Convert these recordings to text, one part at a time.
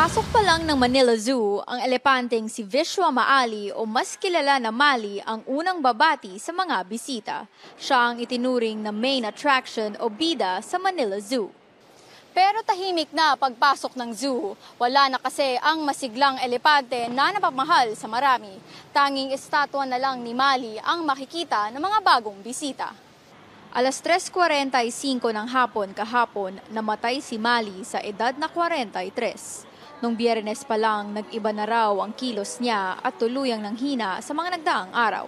Pasok pa lang ng Manila Zoo, ang elepanteng si Vishwa Maali o mas kilala na Mali ang unang babati sa mga bisita. Siya ang itinuring na main attraction o bida sa Manila Zoo. Pero tahimik na pagpasok ng zoo. Wala na kasi ang masiglang elepante na napamahal sa marami. Tanging estatwa na lang ni Mali ang makikita ng mga bagong bisita. Alas 3:45 ng hapon kahapon, namatay si Mali sa edad na 43. Nung Biyernes pa lang, nag-iba na raw ang kilos niya at tuluyang nanghina sa mga nagdaang araw.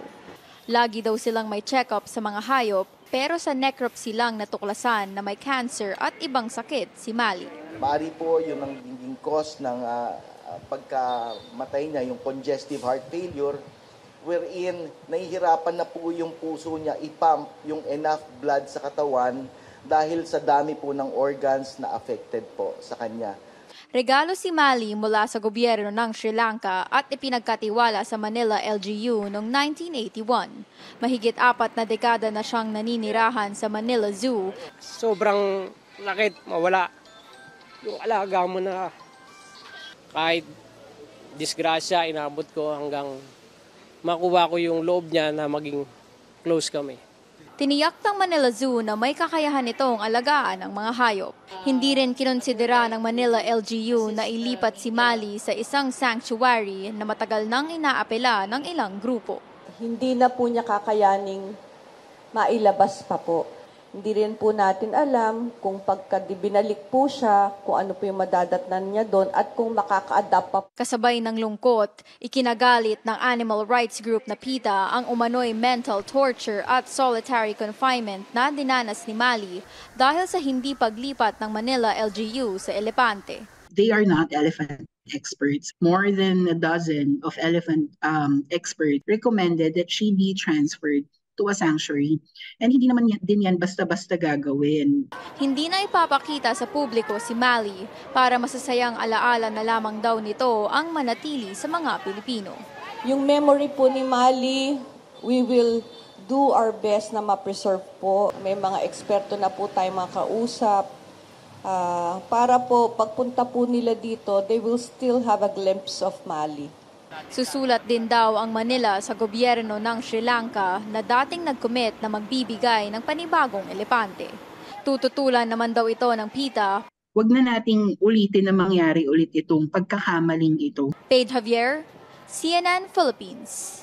Lagi daw silang may check-up sa mga hayop, pero sa necropsy lang natuklasan na may cancer at ibang sakit si Mali. Maaari po yun ang naging cause ng pagkamatay niya, yung congestive heart failure, wherein nahihirapan na po yung puso niya i-pump yung enough blood sa katawan dahil sa dami po ng organs na affected po sa kanya. Regalo si Mali mula sa gobyerno ng Sri Lanka at ipinagkatiwala sa Manila LGU noong 1981. Mahigit 4 na dekada na siyang naninirahan sa Manila Zoo. Sobrang lakit, mawala. Yung alaga mo na kahit disgrasya, inabot ko hanggang makuha ko yung loob niya na maging close kami. Tiniyak ng Manila Zoo na may kakayahan itong alagaan ang mga hayop. Hindi rin kinonsidera ng Manila LGU na ilipat si Mali sa isang sanctuary na matagal nang inaapela ng ilang grupo. Hindi na po niya kakayaning mailabas pa po. Hindi rin po natin alam kung binalik po siya, kung ano po yung madadatnan niya doon at kung makaka-adapt pa. Kasabay ng lungkot, ikinagalit ng animal rights group na PETA ang umano'y mental torture at solitary confinement na dinanas ni Mali dahil sa hindi paglipat ng Manila LGU sa elepante. They are not elephant experts. More than a dozen of elephant experts recommended that she be transferred to a sanctuary. And hindi naman din yan basta-basta gagawin. Hindi na ipapakita sa publiko si Mali para masasayang alaala na lamang daw nito ang manatili sa mga Pilipino. Yung memory po ni Mali, we will do our best na ma-preserve po. May mga eksperto na po tayo makausap. Para po pagpunta po nila dito, they will still have a glimpse of Mali. Susulat din daw ang Manila sa gobyerno ng Sri Lanka na dating nag-commit na magbibigay ng panibagong elepante. Tututulan naman daw ito ng PETA. Huwag na nating ulitin na mangyari ulit itong pagkakamaling ito. Paige Javier, CNN Philippines.